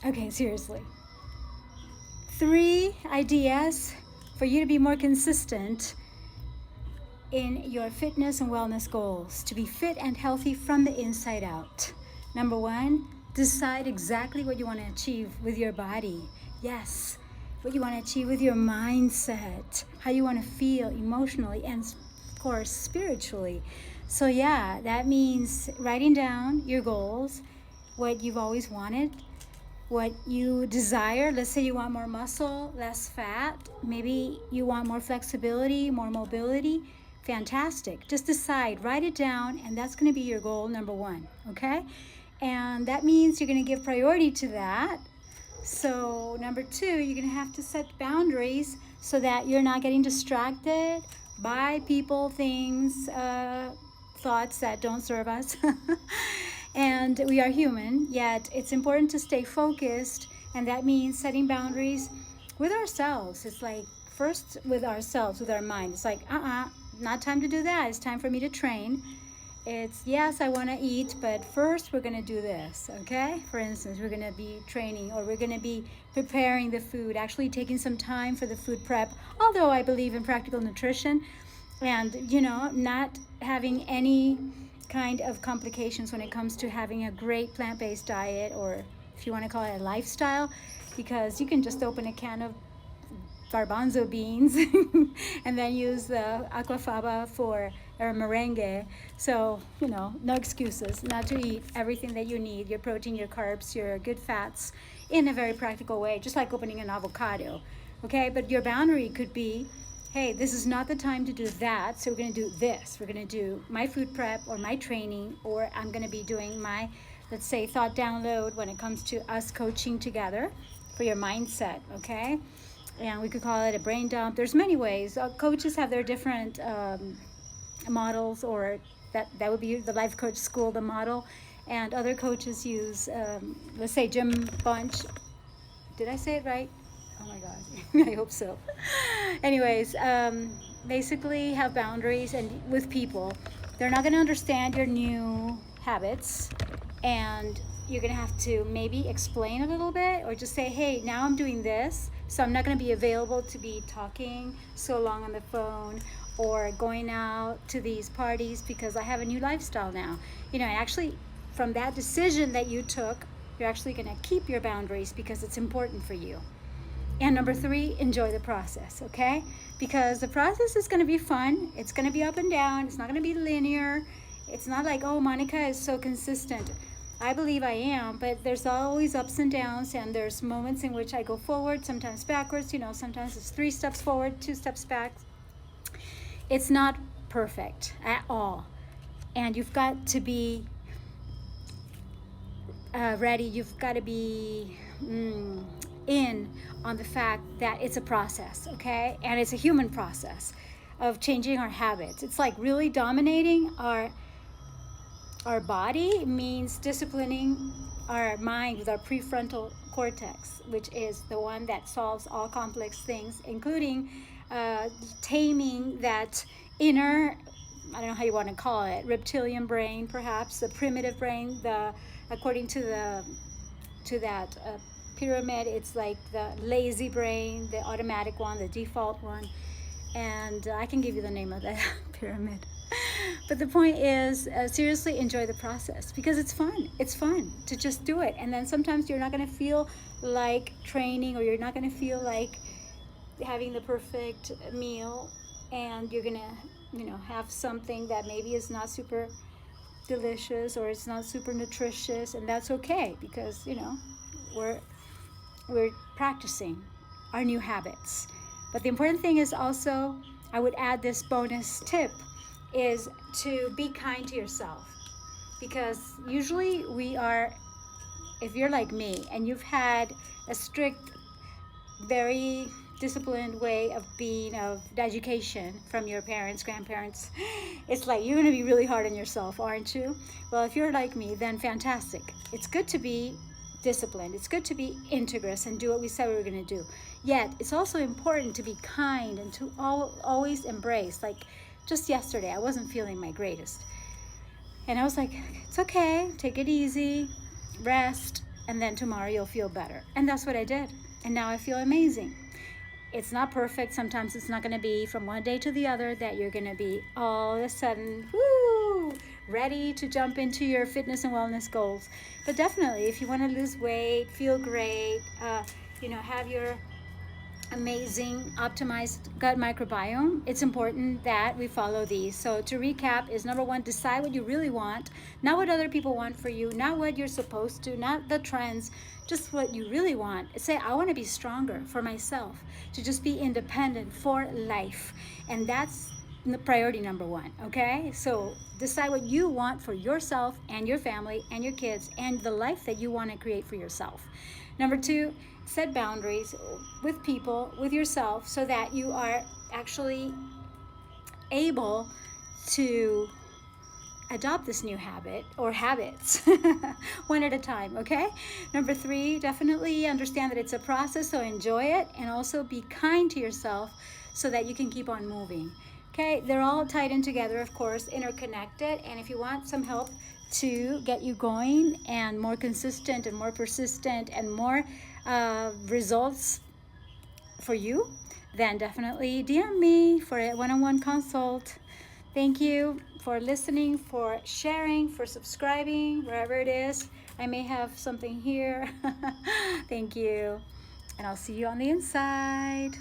Okay, seriously. 3 ideas for you to be more consistent in your fitness and wellness goals, to be fit and healthy from the inside out. Number 1, decide exactly what you want to achieve with your body. Yes, what you want to achieve with your mindset, how you want to feel emotionally and, of course, spiritually. So, yeah, that means writing down your goals, what you've always wanted, what you desire. Let's say you want more muscle, less fat. Maybe you want more flexibility, more mobility. Fantastic. Just decide, write it down, and that's going to be your goal number 1, okay? And that means you're going to give priority to that. So, number 2, you're going to have to set boundaries so that you're not getting distracted by people, things, thoughts that don't serve us. And we are human, yet it's important to stay focused, and that means setting boundaries with ourselves. It's like first with ourselves, with our mind. It's like, not time to do that. It's time for me to train. It's, yes, I want to eat, but first we're going to do this, okay? For instance, we're going to be training, or we're going to be preparing the food, actually taking some time for the food prep, although I believe in practical nutrition and, not having any kind of complications when it comes to having a great plant-based diet, or if you want to call it a lifestyle, because you can just open a can of garbanzo beans and then use the aquafaba for or merengue. So, no excuses not to eat everything that you need, your protein, your carbs, your good fats, in a very practical way, just like opening an avocado. Okay, but your boundary could be, hey, this is not the time to do that, so we're going to do this. We're going to do my food prep or my training, or I'm going to be doing my, let's say, thought download when it comes to us coaching together for your mindset, okay? And we could call it a brain dump. There's many ways. Coaches have their different models, or that would be the life coach school, the model. And other coaches use, let's say, Jim Bunch. Did I say it right? Oh my God, I hope so. Anyways, basically have boundaries, and with people, they're not going to understand your new habits, and you're going to have to maybe explain a little bit, or just say, hey, now I'm doing this, so I'm not going to be available to be talking so long on the phone or going out to these parties because I have a new lifestyle now. Actually, from that decision that you took, you're actually going to keep your boundaries because it's important for you. And number 3, enjoy the process, okay? Because the process is going to be fun. It's going to be up and down. It's not going to be linear. It's not like, oh, Monica is so consistent. I believe I am, but there's always ups and downs, and there's moments in which I go forward, sometimes backwards. Sometimes it's 3 steps forward, 2 steps back. It's not perfect at all. And you've got to be ready. You've got to be in on the fact that it's a process, okay? And it's a human process of changing our habits. It's like really dominating our body means disciplining our mind with our prefrontal cortex, which is the one that solves all complex things, including taming that inner, I don't know how you want to call it, reptilian brain, perhaps the primitive brain. According to that pyramid, it's like the lazy brain, the automatic one, the default one, and I can give you the name of that pyramid. But the point is, seriously enjoy the process, because it's fun. It's fun to just do it. And then sometimes you're not going to feel like training, or you're not going to feel like having the perfect meal, and you're going to have something that maybe is not super delicious, or it's not super nutritious, and that's okay, because we're practicing our new habits. But the important thing is also, I would add this bonus tip, is to be kind to yourself, because usually we are, if you're like me and you've had a strict, very disciplined way of being, of education from your parents, grandparents, it's like you're going to be really hard on yourself, aren't you? Well, if you're like me, then fantastic. It's good to be disciplined. It's good to be integrous and do what we said we were going to do. Yet, it's also important to be kind and to always embrace. Like just yesterday, I wasn't feeling my greatest. And I was like, it's okay, take it easy, rest, and then tomorrow you'll feel better. And that's what I did. And now I feel amazing. It's not perfect. Sometimes it's not going to be from one day to the other that you're going to be all of a sudden, woo, ready to jump into your fitness and wellness goals. But definitely, if you want to lose weight, feel great, have your amazing optimized gut microbiome, it's important that we follow these. So to recap is number one, decide what you really want, not what other people want for you, not what you're supposed to, not the trends, just what you really want. Say, I want to be stronger for myself, to just be independent for life. And that's priority number one, okay? So decide what you want for yourself and your family and your kids and the life that you want to create for yourself. Number two, set boundaries with people, with yourself, so that you are actually able to adopt this new habit or habits one at a time, okay? Number three, definitely understand that it's a process, so enjoy it, and also be kind to yourself so that you can keep on moving. Okay, they're all tied in together, of course, interconnected, and if you want some help to get you going and more consistent and more persistent and more results for you, then definitely DM me for a one-on-one consult. Thank you for listening, for sharing, for subscribing, wherever it is. I may have something here. Thank you, and I'll see you on the inside.